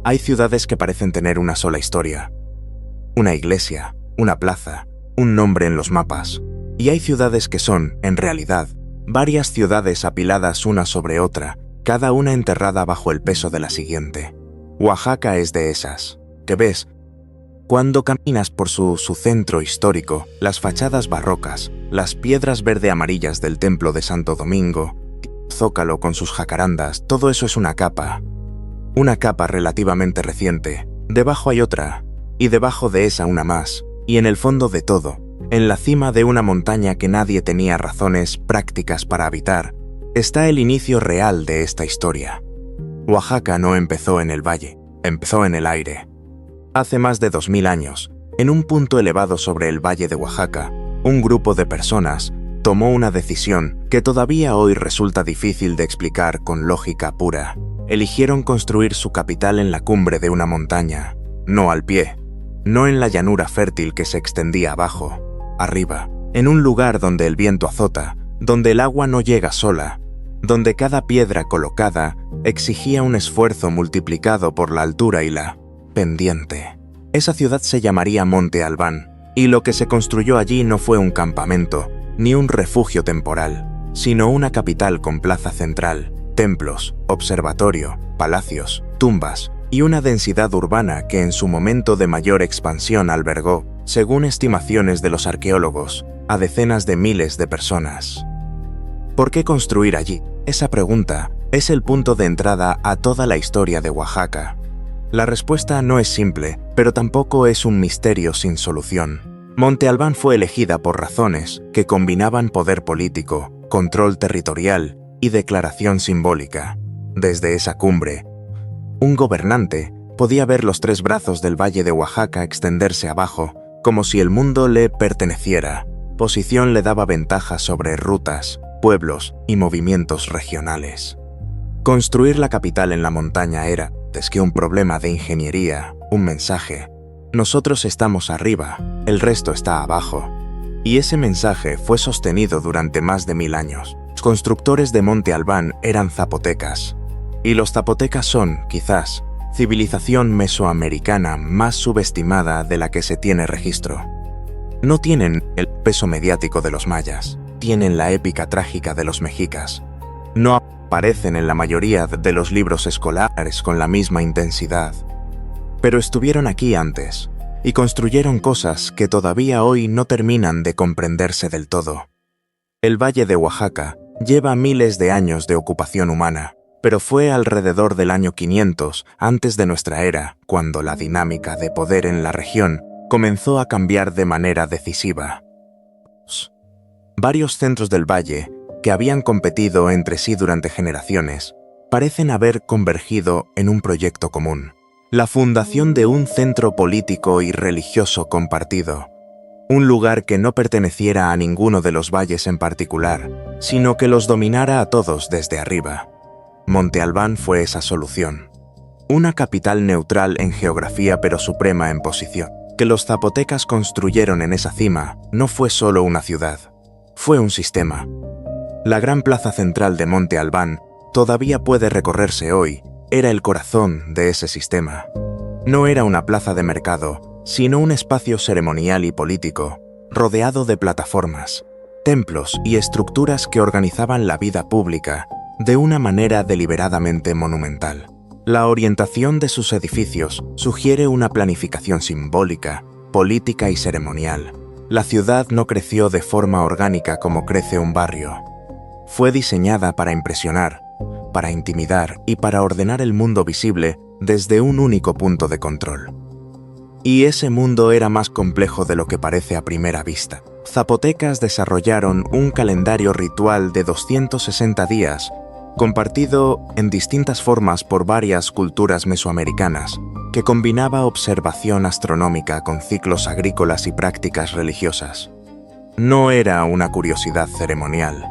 Hay ciudades que parecen tener una sola historia. Una iglesia, una plaza, un nombre en los mapas. Y hay ciudades que son, en realidad, varias ciudades apiladas una sobre otra, cada una enterrada bajo el peso de la siguiente. Oaxaca es de esas, que ves cuando caminas por su centro histórico, las fachadas barrocas, las piedras verde-amarillas del templo de Santo Domingo, Zócalo con sus jacarandas, todo eso es una capa relativamente reciente. Debajo hay otra, y debajo de esa una más, y en el fondo de todo, en la cima de una montaña que nadie tenía razones prácticas para habitar, está el inicio real de esta historia. Oaxaca no empezó en el valle, empezó en el aire. Hace más de 2000 años, en un punto elevado sobre el valle de Oaxaca, un grupo de personas tomó una decisión que todavía hoy resulta difícil de explicar con lógica pura. Eligieron construir su capital en la cumbre de una montaña, no al pie, no en la llanura fértil que se extendía abajo, arriba, en un lugar donde el viento azota, donde el agua no llega sola, donde cada piedra colocada exigía un esfuerzo multiplicado por la altura y la pendiente. Esa ciudad se llamaría Monte Albán, y lo que se construyó allí no fue un campamento, ni un refugio temporal, sino una capital con plaza central, templos, observatorio, palacios, tumbas y una densidad urbana que en su momento de mayor expansión albergó, según estimaciones de los arqueólogos, a decenas de miles de personas. ¿Por qué construir allí? Esa pregunta es el punto de entrada a toda la historia de Oaxaca. La respuesta no es simple, pero tampoco es un misterio sin solución. Monte Albán fue elegida por razones que combinaban poder político, control territorial y declaración simbólica. Desde esa cumbre, un gobernante podía ver los 3 brazos del valle de Oaxaca extenderse abajo, como si el mundo le perteneciera. Posición le daba ventaja sobre rutas, pueblos y movimientos regionales. Construir la capital en la montaña era, antes que un problema de ingeniería, un mensaje. Nosotros estamos arriba, el resto está abajo. Y ese mensaje fue sostenido durante más de 1000 años. Los constructores de Monte Albán eran zapotecas. Y los zapotecas son, quizás, civilización mesoamericana más subestimada de la que se tiene registro. No tienen el peso mediático de los mayas, tienen la épica trágica de los mexicas. No aparecen en la mayoría de los libros escolares con la misma intensidad. Pero estuvieron aquí antes, y construyeron cosas que todavía hoy no terminan de comprenderse del todo. El Valle de Oaxaca lleva miles de años de ocupación humana, pero fue alrededor del año 500 antes de nuestra era cuando la dinámica de poder en la región comenzó a cambiar de manera decisiva. Varios centros del valle, que habían competido entre sí durante generaciones, parecen haber convergido en un proyecto común: la fundación de un centro político y religioso compartido, un lugar que no perteneciera a ninguno de los valles en particular, sino que los dominara a todos desde arriba. Monte Albán fue esa solución. Una capital neutral en geografía pero suprema en posición. Que los zapotecas construyeron en esa cima no fue solo una ciudad, fue un sistema. La gran plaza central de Monte Albán todavía puede recorrerse hoy, era el corazón de ese sistema. No era una plaza de mercado, sino un espacio ceremonial y político, rodeado de plataformas, templos y estructuras que organizaban la vida pública de una manera deliberadamente monumental. La orientación de sus edificios sugiere una planificación simbólica, política y ceremonial. La ciudad no creció de forma orgánica como crece un barrio. Fue diseñada para impresionar, para intimidar y para ordenar el mundo visible desde un único punto de control. Y ese mundo era más complejo de lo que parece a primera vista. Zapotecas desarrollaron un calendario ritual de 260 días, compartido en distintas formas por varias culturas mesoamericanas, que combinaba observación astronómica con ciclos agrícolas y prácticas religiosas. No era una curiosidad ceremonial,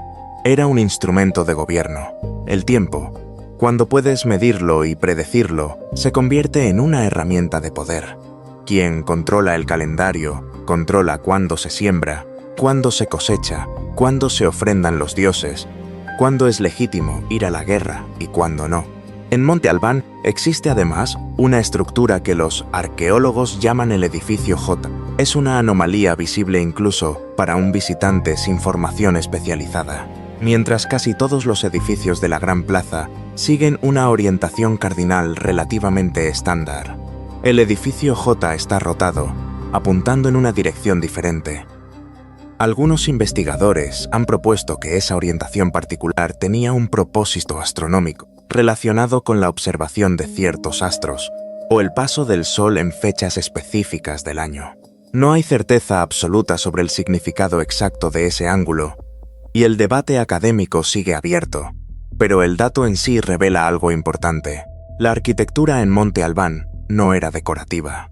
era un instrumento de gobierno. El tiempo, cuando puedes medirlo y predecirlo, se convierte en una herramienta de poder. Quien controla el calendario, controla cuándo se siembra, cuándo se cosecha, cuándo se ofrendan los dioses, cuándo es legítimo ir a la guerra y cuándo no. En Monte Albán existe además una estructura que los arqueólogos llaman el edificio J. Es una anomalía visible incluso para un visitante sin formación especializada. Mientras casi todos los edificios de la Gran Plaza siguen una orientación cardinal relativamente estándar. El edificio J está rotado, apuntando en una dirección diferente. Algunos investigadores han propuesto que esa orientación particular tenía un propósito astronómico, relacionado con la observación de ciertos astros o el paso del Sol en fechas específicas del año. No hay certeza absoluta sobre el significado exacto de ese ángulo, y el debate académico sigue abierto, pero el dato en sí revela algo importante. La arquitectura en Monte Albán no era decorativa.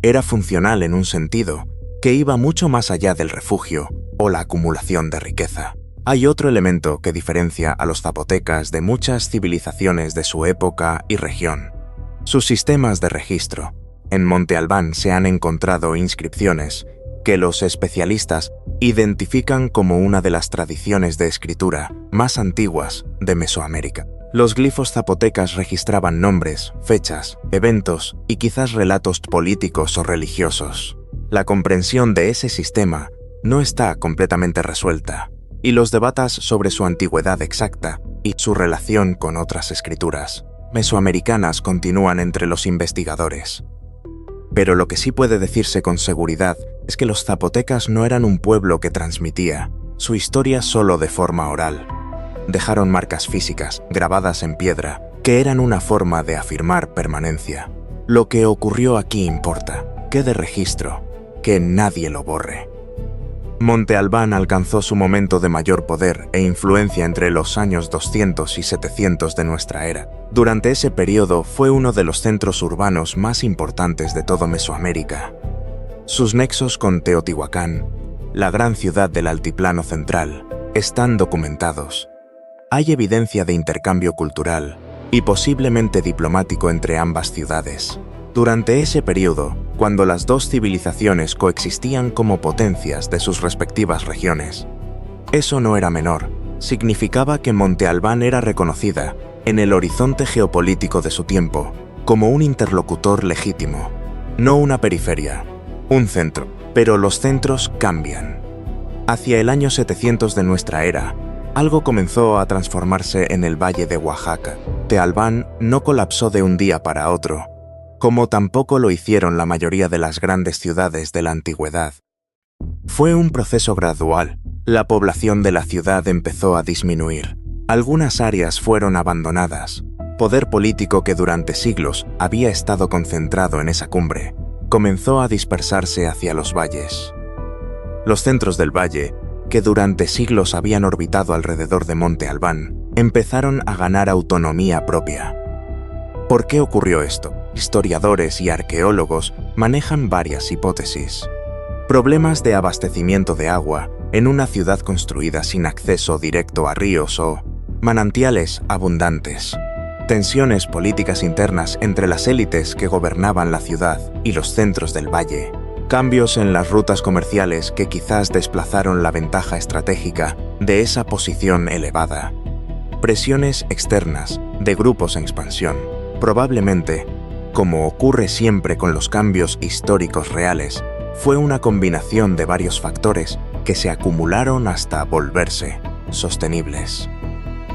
Era funcional en un sentido que iba mucho más allá del refugio o la acumulación de riqueza. Hay otro elemento que diferencia a los zapotecas de muchas civilizaciones de su época y región: sus sistemas de registro. En Monte Albán se han encontrado inscripciones que los especialistas identifican como una de las tradiciones de escritura más antiguas de Mesoamérica. Los glifos zapotecas registraban nombres, fechas, eventos y quizás relatos políticos o religiosos. La comprensión de ese sistema no está completamente resuelta, y los debates sobre su antigüedad exacta y su relación con otras escrituras mesoamericanas continúan entre los investigadores. Pero lo que sí puede decirse con seguridad es que los zapotecas no eran un pueblo que transmitía su historia solo de forma oral. Dejaron marcas físicas, grabadas en piedra, que eran una forma de afirmar permanencia. Lo que ocurrió aquí importa, quede registro, que nadie lo borre. Monte Albán alcanzó su momento de mayor poder e influencia entre los años 200 y 700 de nuestra era. Durante ese periodo fue uno de los centros urbanos más importantes de todo Mesoamérica. Sus nexos con Teotihuacán, la gran ciudad del altiplano central, están documentados. Hay evidencia de intercambio cultural y posiblemente diplomático entre ambas ciudades. Durante ese periodo, cuando las dos civilizaciones coexistían como potencias de sus respectivas regiones. Eso no era menor. Significaba que Monte Albán era reconocida, en el horizonte geopolítico de su tiempo, como un interlocutor legítimo. No una periferia, un centro. Pero los centros cambian. Hacia el año 700 de nuestra era, algo comenzó a transformarse en el Valle de Oaxaca. Monte Albán no colapsó de un día para otro, como tampoco lo hicieron la mayoría de las grandes ciudades de la antigüedad. Fue un proceso gradual. La población de la ciudad empezó a disminuir. Algunas áreas fueron abandonadas. Poder político que durante siglos había estado concentrado en esa cumbre comenzó a dispersarse hacia los valles. Los centros del valle, que durante siglos habían orbitado alrededor de Monte Albán, empezaron a ganar autonomía propia. ¿Por qué ocurrió esto? Historiadores y arqueólogos manejan varias hipótesis. Problemas de abastecimiento de agua en una ciudad construida sin acceso directo a ríos o manantiales abundantes. Tensiones políticas internas entre las élites que gobernaban la ciudad y los centros del valle. Cambios en las rutas comerciales que quizás desplazaron la ventaja estratégica de esa posición elevada. Presiones externas de grupos en expansión. Probablemente, como ocurre siempre con los cambios históricos reales, fue una combinación de varios factores que se acumularon hasta volverse sostenibles.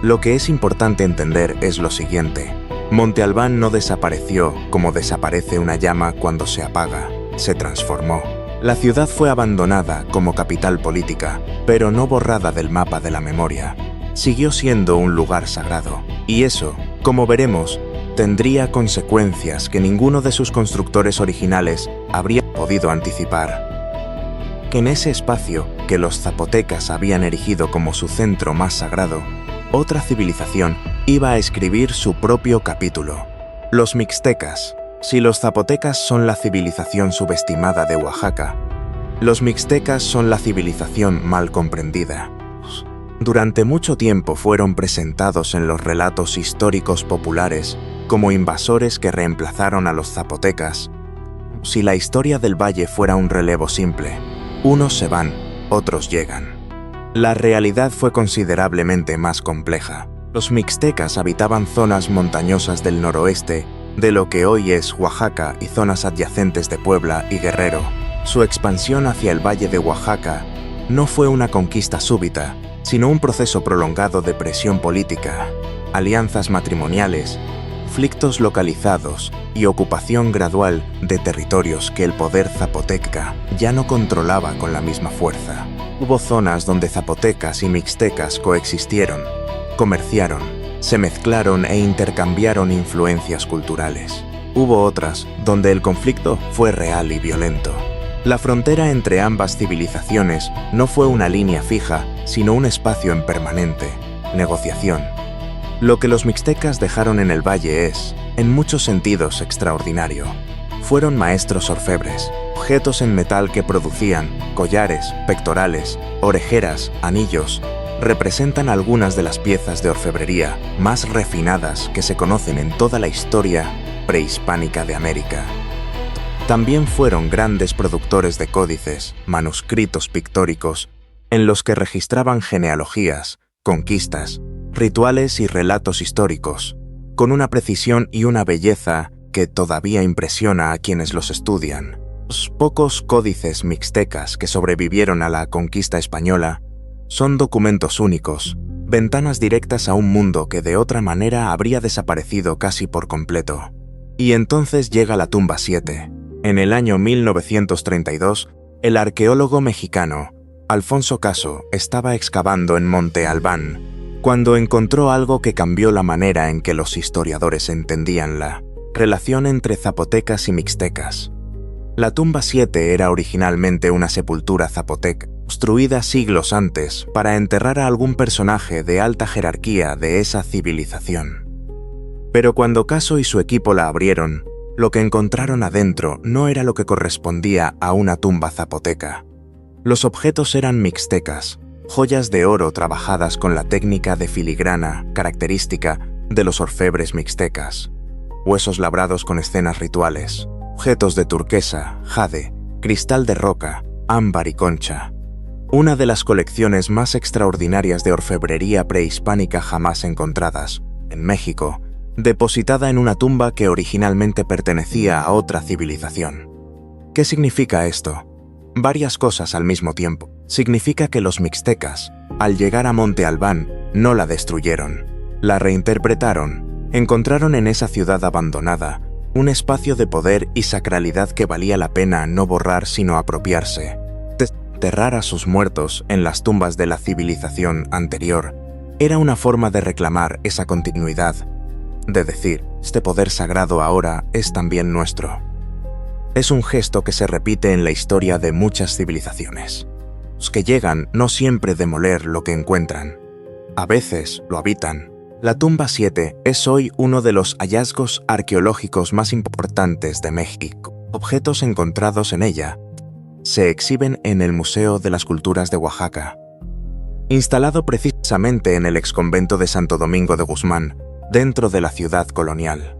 Lo que es importante entender es lo siguiente: Monte Albán no desapareció como desaparece una llama cuando se apaga, se transformó. La ciudad fue abandonada como capital política, pero no borrada del mapa de la memoria. Siguió siendo un lugar sagrado, y eso, como veremos, tendría consecuencias que ninguno de sus constructores originales habría podido anticipar. Que en ese espacio que los zapotecas habían erigido como su centro más sagrado, otra civilización iba a escribir su propio capítulo. Los mixtecas. Si los zapotecas son la civilización subestimada de Oaxaca, los mixtecas son la civilización mal comprendida. Durante mucho tiempo fueron presentados en los relatos históricos populares como invasores que reemplazaron a los zapotecas. Si la historia del valle fuera un relevo simple, unos se van, otros llegan. La realidad fue considerablemente más compleja. Los mixtecas habitaban zonas montañosas del noroeste de lo que hoy es Oaxaca y zonas adyacentes de Puebla y Guerrero. Su expansión hacia el valle de Oaxaca no fue una conquista súbita, sino un proceso prolongado de presión política, alianzas matrimoniales, conflictos localizados y ocupación gradual de territorios que el poder zapoteca ya no controlaba con la misma fuerza. Hubo zonas donde zapotecas y mixtecas coexistieron, comerciaron, se mezclaron e intercambiaron influencias culturales. Hubo otras donde el conflicto fue real y violento. La frontera entre ambas civilizaciones no fue una línea fija, sino un espacio en permanente negociación. Lo que los mixtecas dejaron en el valle es, en muchos sentidos, extraordinario. Fueron maestros orfebres, objetos en metal que producían collares, pectorales, orejeras, anillos. Representan algunas de las piezas de orfebrería más refinadas que se conocen en toda la historia prehispánica de América. También fueron grandes productores de códices, manuscritos pictóricos, en los que registraban genealogías, conquistas, rituales y relatos históricos, con una precisión y una belleza que todavía impresiona a quienes los estudian. Los pocos códices mixtecas que sobrevivieron a la conquista española son documentos únicos, ventanas directas a un mundo que de otra manera habría desaparecido casi por completo. Y entonces llega la tumba 7. En el año 1932, el arqueólogo mexicano Alfonso Caso estaba excavando en Monte Albán cuando encontró algo que cambió la manera en que los historiadores entendían la relación entre zapotecas y mixtecas. La tumba 7 era originalmente una sepultura zapoteca, construida siglos antes para enterrar a algún personaje de alta jerarquía de esa civilización. Pero cuando Caso y su equipo la abrieron, lo que encontraron adentro no era lo que correspondía a una tumba zapoteca. Los objetos eran mixtecas, joyas de oro trabajadas con la técnica de filigrana característica de los orfebres mixtecas, huesos labrados con escenas rituales, objetos de turquesa, jade, cristal de roca, ámbar y concha. Una de las colecciones más extraordinarias de orfebrería prehispánica jamás encontradas, en México, depositada en una tumba que originalmente pertenecía a otra civilización. ¿Qué significa esto? Varias cosas al mismo tiempo. Significa que los mixtecas, al llegar a Monte Albán, no la destruyeron, la reinterpretaron, encontraron en esa ciudad abandonada un espacio de poder y sacralidad que valía la pena no borrar sino apropiarse. Enterrar a sus muertos en las tumbas de la civilización anterior era una forma de reclamar esa continuidad, de decir, este poder sagrado ahora es también nuestro. Es un gesto que se repite en la historia de muchas civilizaciones. Los que llegan no siempre demoler lo que encuentran. A veces lo habitan. La tumba 7 es hoy uno de los hallazgos arqueológicos más importantes de México. Objetos encontrados en ella se exhiben en el Museo de las Culturas de Oaxaca, instalado precisamente en el exconvento de Santo Domingo de Guzmán, dentro de la ciudad colonial.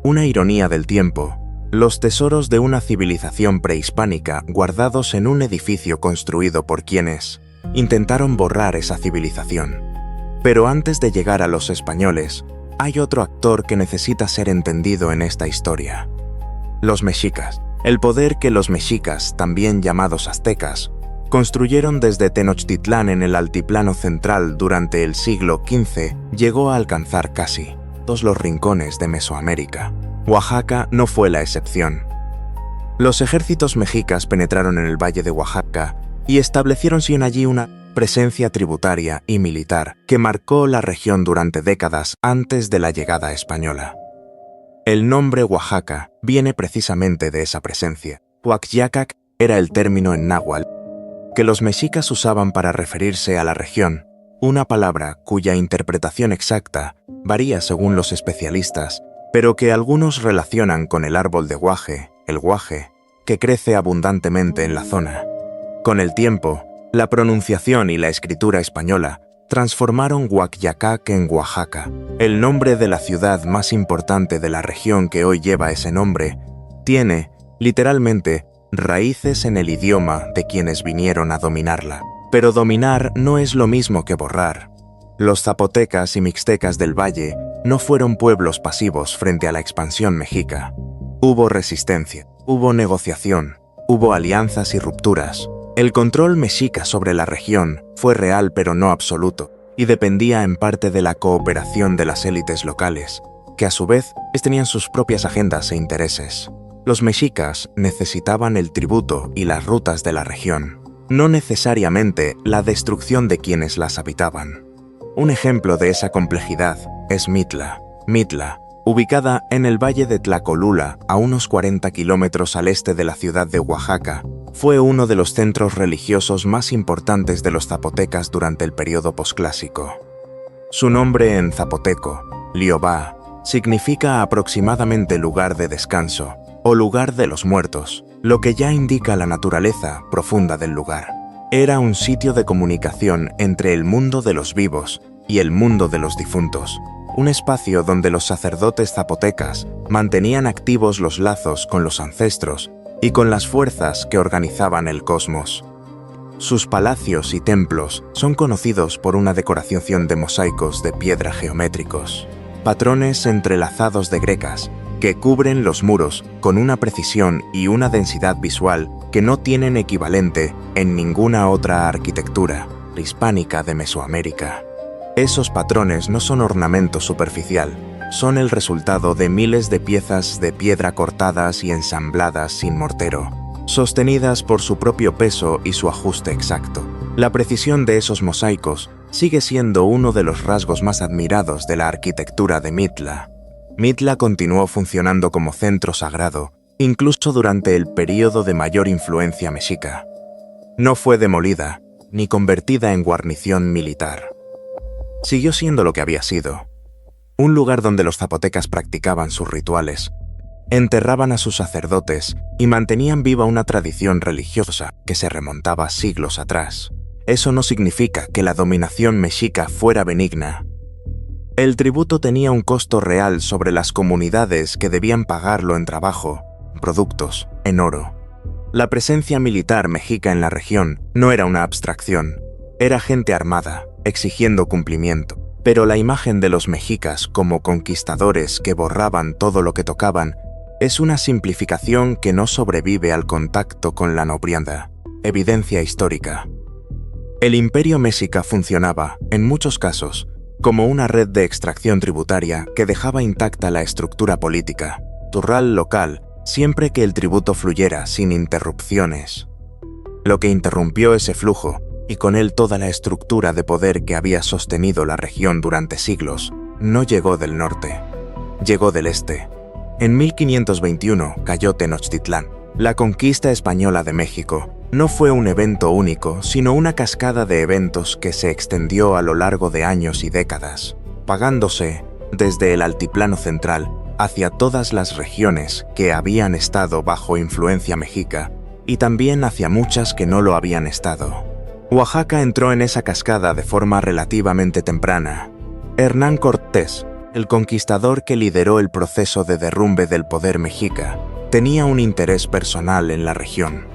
Una ironía del tiempo, los tesoros de una civilización prehispánica guardados en un edificio construido por quienes intentaron borrar esa civilización. Pero antes de llegar a los españoles, hay otro actor que necesita ser entendido en esta historia. Los mexicas. El poder que los mexicas, también llamados aztecas, construyeron desde Tenochtitlán en el altiplano central durante el siglo XV, llegó a alcanzar casi todos los rincones de Mesoamérica. Oaxaca no fue la excepción. Los ejércitos mexicas penetraron en el valle de Oaxaca y establecieron allí una presencia tributaria y militar que marcó la región durante décadas antes de la llegada española. El nombre Oaxaca viene precisamente de esa presencia. Huaxyacac era el término en náhuatl que los mexicas usaban para referirse a la región, una palabra cuya interpretación exacta varía según los especialistas, pero que algunos relacionan con el árbol de guaje, el guaje, que crece abundantemente en la zona. Con el tiempo, la pronunciación y la escritura española transformaron Huaxyacac en Oaxaca. El nombre de la ciudad más importante de la región que hoy lleva ese nombre tiene, literalmente, raíces en el idioma de quienes vinieron a dominarla. Pero dominar no es lo mismo que borrar. Los zapotecas y mixtecas del valle no fueron pueblos pasivos frente a la expansión mexica. Hubo resistencia, hubo negociación, hubo alianzas y rupturas. El control mexica sobre la región fue real pero no absoluto, y dependía en parte de la cooperación de las élites locales, que a su vez tenían sus propias agendas e intereses. Los mexicas necesitaban el tributo y las rutas de la región, no necesariamente la destrucción de quienes las habitaban. Un ejemplo de esa complejidad es Mitla. Mitla, ubicada en el valle de Tlacolula, a unos 40 kilómetros al este de la ciudad de Oaxaca, fue uno de los centros religiosos más importantes de los zapotecas durante el periodo posclásico. Su nombre en zapoteco, Liobá, significa aproximadamente lugar de descanso o lugar de los muertos, lo que ya indica la naturaleza profunda del lugar. Era un sitio de comunicación entre el mundo de los vivos y el mundo de los difuntos, un espacio donde los sacerdotes zapotecas mantenían activos los lazos con los ancestros y con las fuerzas que organizaban el cosmos. Sus palacios y templos son conocidos por una decoración de mosaicos de piedra geométricos, patrones entrelazados de grecas que cubren los muros con una precisión y una densidad visual que no tienen equivalente en ninguna otra arquitectura prehispánica de Mesoamérica. Esos patrones no son ornamento superficial, son el resultado de miles de piezas de piedra cortadas y ensambladas sin mortero, sostenidas por su propio peso y su ajuste exacto. La precisión de esos mosaicos sigue siendo uno de los rasgos más admirados de la arquitectura de Mitla. Mitla continuó funcionando como centro sagrado, incluso durante el período de mayor influencia mexica. No fue demolida, ni convertida en guarnición militar. Siguió siendo lo que había sido: un lugar donde los zapotecas practicaban sus rituales, enterraban a sus sacerdotes y mantenían viva una tradición religiosa que se remontaba siglos atrás. Eso no significa que la dominación mexica fuera benigna. El tributo tenía un costo real sobre las comunidades que debían pagarlo en trabajo, productos, en oro. La presencia militar mexica en la región no era una abstracción, era gente armada, exigiendo cumplimiento. Pero la imagen de los mexicas como conquistadores que borraban todo lo que tocaban es una simplificación que no sobrevive al contacto con la nobrianda. Evidencia histórica. El imperio mexica funcionaba, en muchos casos, como una red de extracción tributaria que dejaba intacta la estructura política, cultural local, siempre que el tributo fluyera sin interrupciones. Lo que interrumpió ese flujo, y con él toda la estructura de poder que había sostenido la región durante siglos, no llegó del norte, llegó del este. En 1521 cayó Tenochtitlán. La conquista española de México no fue un evento único, sino una cascada de eventos que se extendió a lo largo de años y décadas, pagándose desde el altiplano central hacia todas las regiones que habían estado bajo influencia mexica y también hacia muchas que no lo habían estado. Oaxaca entró en esa cascada de forma relativamente temprana. Hernán Cortés, el conquistador que lideró el proceso de derrumbe del poder mexica, tenía un interés personal en la región.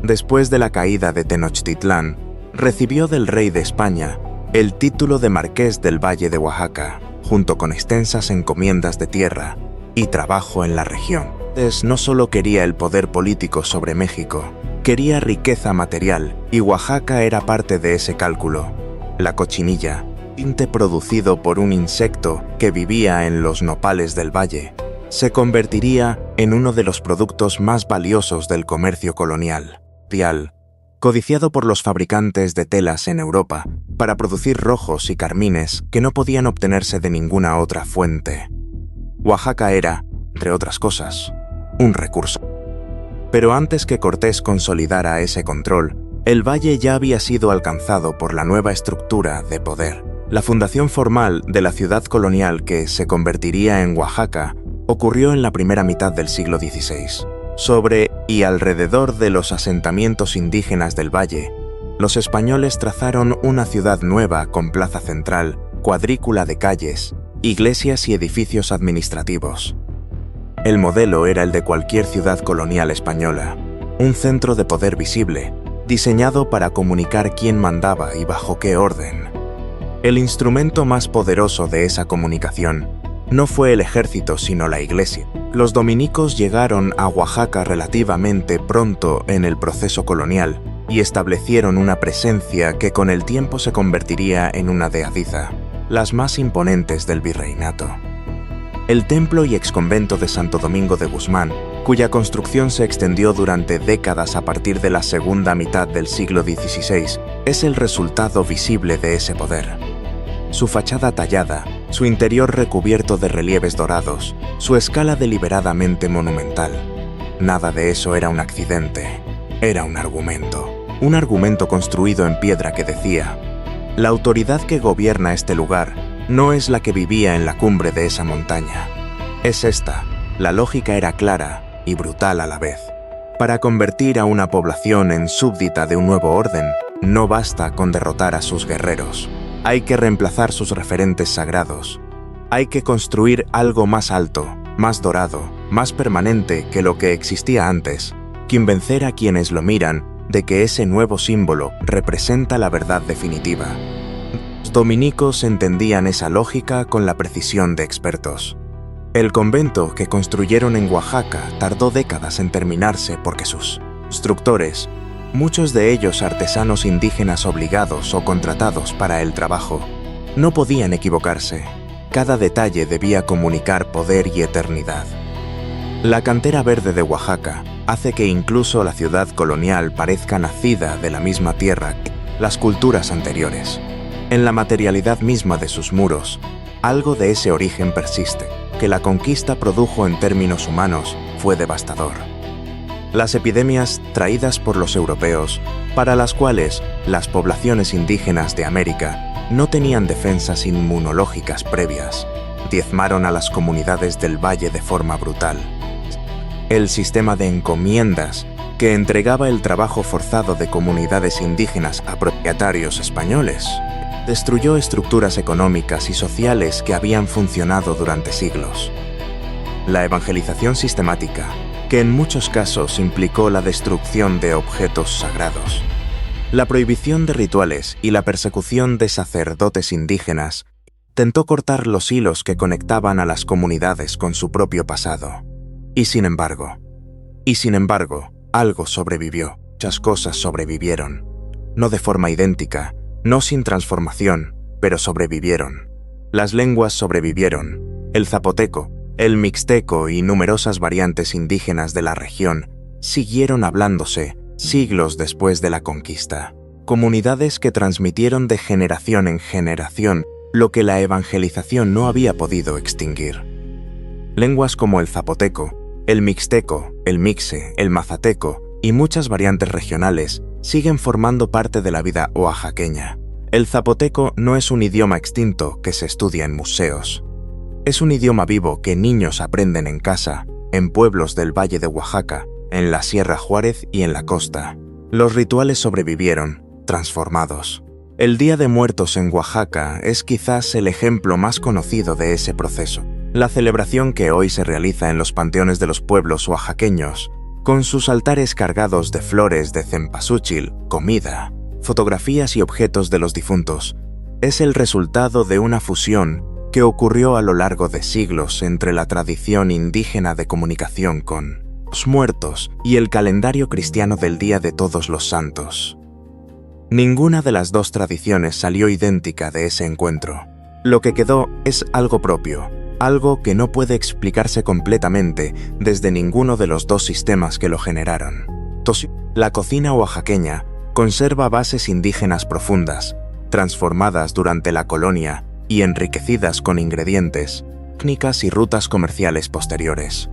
Después de la caída de Tenochtitlán, recibió del rey de España el título de Marqués del Valle de Oaxaca, junto con extensas encomiendas de tierra y trabajo en la región. Cortés no solo quería el poder político sobre México, quería riqueza material, y Oaxaca era parte de ese cálculo. La cochinilla, tinte producido por un insecto que vivía en los nopales del valle, se convertiría en uno de los productos más valiosos del comercio colonial, codiciado por los fabricantes de telas en Europa para producir rojos y carmines que no podían obtenerse de ninguna otra fuente. Oaxaca era, entre otras cosas, un recurso. Pero antes que Cortés consolidara ese control, el valle ya había sido alcanzado por la nueva estructura de poder. La fundación formal de la ciudad colonial que se convertiría en Oaxaca ocurrió en la primera mitad del siglo XVI. Sobre y alrededor de los asentamientos indígenas del valle, los españoles trazaron una ciudad nueva con plaza central, cuadrícula de calles, iglesias y edificios administrativos. El modelo era el de cualquier ciudad colonial española, un centro de poder visible, diseñado para comunicar quién mandaba y bajo qué orden. El instrumento más poderoso de esa comunicación no fue el ejército, sino la iglesia. Los dominicos llegaron a Oaxaca relativamente pronto en el proceso colonial y establecieron una presencia que con el tiempo se convertiría en una de Adiza, las más imponentes del virreinato. El templo y exconvento de Santo Domingo de Guzmán, cuya construcción se extendió durante décadas a partir de la segunda mitad del siglo XVI, es el resultado visible de ese poder. Su fachada tallada, su interior recubierto de relieves dorados, su escala deliberadamente monumental. Nada de eso era un accidente, era un argumento construido en piedra que decía: la autoridad que gobierna este lugar no es la que vivía en la cumbre de esa montaña. Es esta. La lógica era clara y brutal a la vez. Para convertir a una población en súbdita de un nuevo orden, no basta con derrotar a sus guerreros. Hay que reemplazar sus referentes sagrados. Hay que construir algo más alto, más dorado, más permanente que lo que existía antes, convencer a quienes lo miran de que ese nuevo símbolo representa la verdad definitiva. Los dominicos entendían esa lógica con la precisión de expertos. El convento que construyeron en Oaxaca tardó décadas en terminarse porque sus constructores, muchos de ellos artesanos indígenas obligados o contratados para el trabajo, no podían equivocarse. Cada detalle debía comunicar poder y eternidad. La cantera verde de Oaxaca hace que incluso la ciudad colonial parezca nacida de la misma tierra que las culturas anteriores. En la materialidad misma de sus muros, algo de ese origen persiste. Que la conquista produjo en términos humanos fue devastador. Las epidemias traídas por los europeos, para las cuales las poblaciones indígenas de América no tenían defensas inmunológicas previas, diezmaron a las comunidades del valle de forma brutal. El sistema de encomiendas que entregaba el trabajo forzado de comunidades indígenas a propietarios españoles destruyó estructuras económicas y sociales que habían funcionado durante siglos. La evangelización sistemática, que en muchos casos implicó la destrucción de objetos sagrados, la prohibición de rituales y la persecución de sacerdotes indígenas, intentó cortar los hilos que conectaban a las comunidades con su propio pasado. Y sin embargo, algo sobrevivió, muchas cosas sobrevivieron, no de forma idéntica, no sin transformación, pero sobrevivieron. Las lenguas sobrevivieron. El zapoteco, el mixteco y numerosas variantes indígenas de la región siguieron hablándose siglos después de la conquista. Comunidades que transmitieron de generación en generación lo que la evangelización no había podido extinguir. Lenguas como el zapoteco, el mixteco, el mixe, el mazateco y muchas variantes regionales siguen formando parte de la vida oaxaqueña. El zapoteco no es un idioma extinto que se estudia en museos. Es un idioma vivo que niños aprenden en casa, en pueblos del Valle de Oaxaca, en la Sierra Juárez y en la costa. Los rituales sobrevivieron, transformados. El Día de Muertos en Oaxaca es quizás el ejemplo más conocido de ese proceso. La celebración que hoy se realiza en los panteones de los pueblos oaxaqueños, con sus altares cargados de flores de cempasúchil, comida, fotografías y objetos de los difuntos, es el resultado de una fusión que ocurrió a lo largo de siglos entre la tradición indígena de comunicación con los muertos y el calendario cristiano del Día de Todos los Santos. Ninguna de las dos tradiciones salió idéntica de ese encuentro. Lo que quedó es algo propio, algo que no puede explicarse completamente desde ninguno de los dos sistemas que lo generaron. La cocina oaxaqueña conserva bases indígenas profundas, transformadas durante la colonia y enriquecidas con ingredientes, técnicas y rutas comerciales posteriores.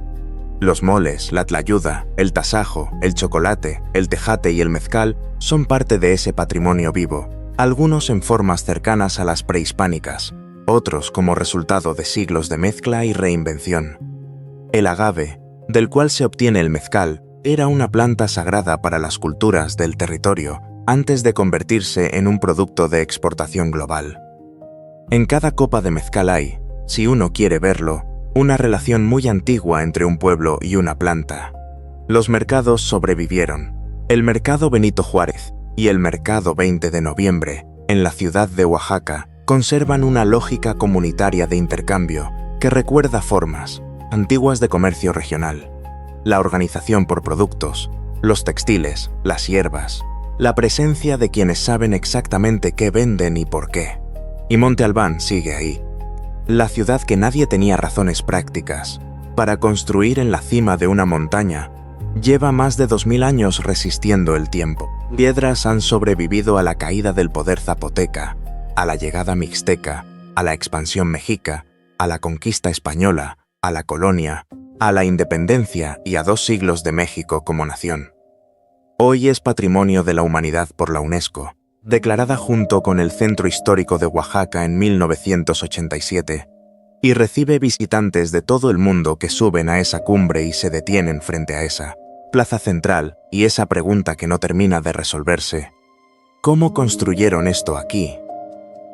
Los moles, la tlayuda, el tasajo, el chocolate, el tejate y el mezcal son parte de ese patrimonio vivo, algunos en formas cercanas a las prehispánicas, otros como resultado de siglos de mezcla y reinvención. El agave, del cual se obtiene el mezcal, era una planta sagrada para las culturas del territorio antes de convertirse en un producto de exportación global. En cada copa de mezcal hay, si uno quiere verlo, una relación muy antigua entre un pueblo y una planta. Los mercados sobrevivieron. El mercado Benito Juárez y el mercado 20 de noviembre, en la ciudad de Oaxaca, conservan una lógica comunitaria de intercambio que recuerda formas antiguas de comercio regional, la organización por productos, los textiles, las hierbas, la presencia de quienes saben exactamente qué venden y por qué. Y Monte Albán sigue ahí, la ciudad que nadie tenía razones prácticas para construir en la cima de una montaña. Lleva más de 2000 años resistiendo el tiempo. Piedras han sobrevivido a la caída del poder zapoteca, a la llegada mixteca, a la expansión mexica, a la conquista española, a la colonia, a la independencia y a 2 siglos de México como nación. Hoy es Patrimonio de la Humanidad por la UNESCO, declarada junto con el Centro Histórico de Oaxaca en 1987, y recibe visitantes de todo el mundo que suben a esa cumbre y se detienen frente a esa plaza central y esa pregunta que no termina de resolverse: ¿cómo construyeron esto aquí?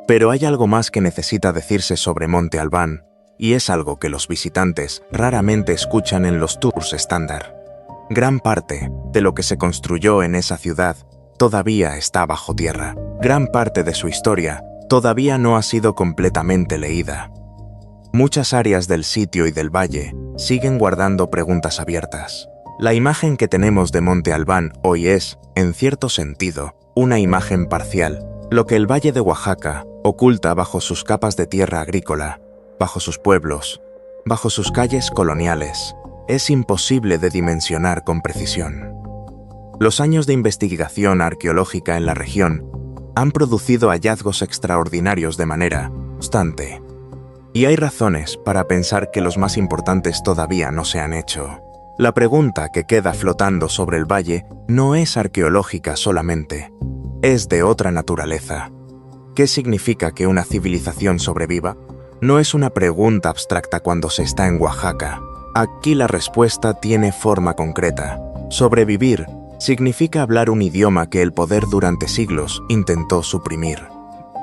Pero hay algo más que necesita decirse sobre Monte Albán, y es algo que los visitantes raramente escuchan en los tours estándar. Gran parte de lo que se construyó en esa ciudad todavía está bajo tierra. Gran parte de su historia todavía no ha sido completamente leída. Muchas áreas del sitio y del valle siguen guardando preguntas abiertas. La imagen que tenemos de Monte Albán hoy es, en cierto sentido, una imagen parcial. Lo que el Valle de Oaxaca oculta bajo sus capas de tierra agrícola, bajo sus pueblos, bajo sus calles coloniales, es imposible de dimensionar con precisión. Los años de investigación arqueológica en la región han producido hallazgos extraordinarios de manera constante. Y hay razones para pensar que los más importantes todavía no se han hecho. La pregunta que queda flotando sobre el valle no es arqueológica solamente, es de otra naturaleza. ¿Qué significa que una civilización sobreviva? No es una pregunta abstracta cuando se está en Oaxaca. Aquí la respuesta tiene forma concreta. Sobrevivir significa hablar un idioma que el poder durante siglos intentó suprimir.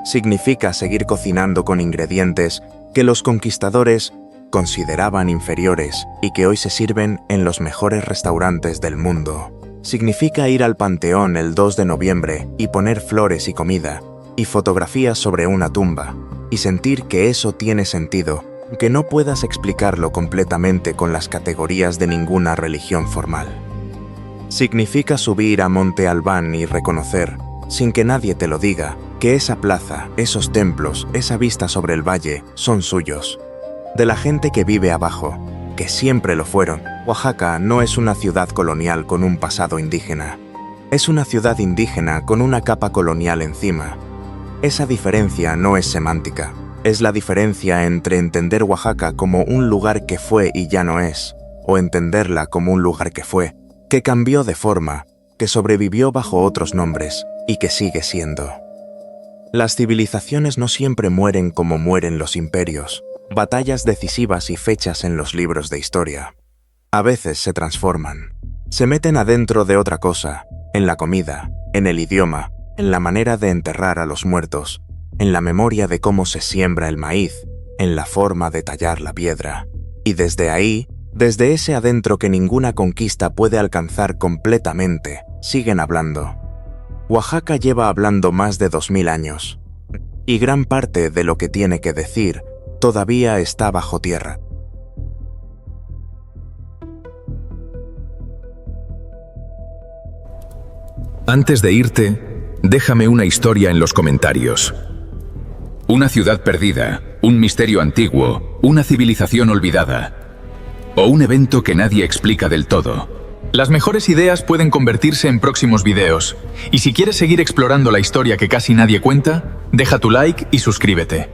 Significa seguir cocinando con ingredientes que los conquistadores consideraban inferiores y que hoy se sirven en los mejores restaurantes del mundo. Significa ir al Panteón el 2 de noviembre y poner flores y comida y fotografías sobre una tumba y sentir que eso tiene sentido, aunque no puedas explicarlo completamente con las categorías de ninguna religión formal. Significa subir a Monte Albán y reconocer, sin que nadie te lo diga, que esa plaza, esos templos, esa vista sobre el valle son suyos, de la gente que vive abajo, que siempre lo fueron. Oaxaca no es una ciudad colonial con un pasado indígena. Es una ciudad indígena con una capa colonial encima. Esa diferencia no es semántica. Es la diferencia entre entender Oaxaca como un lugar que fue y ya no es, o entenderla como un lugar que fue, que cambió de forma, que sobrevivió bajo otros nombres y que sigue siendo. Las civilizaciones no siempre mueren como mueren los imperios. Batallas decisivas y fechas en los libros de historia. A veces se transforman. Se meten adentro de otra cosa, en la comida, en el idioma, en la manera de enterrar a los muertos, en la memoria de cómo se siembra el maíz, en la forma de tallar la piedra. Y desde ahí, desde ese adentro que ninguna conquista puede alcanzar completamente, siguen hablando. Oaxaca lleva hablando más de 2000 años. Y gran parte de lo que tiene que decir todavía está bajo tierra. Antes de irte, déjame una historia en los comentarios. Una ciudad perdida, un misterio antiguo, una civilización olvidada, o un evento que nadie explica del todo. Las mejores ideas pueden convertirse en próximos videos, y si quieres seguir explorando la historia que casi nadie cuenta, deja tu like y suscríbete.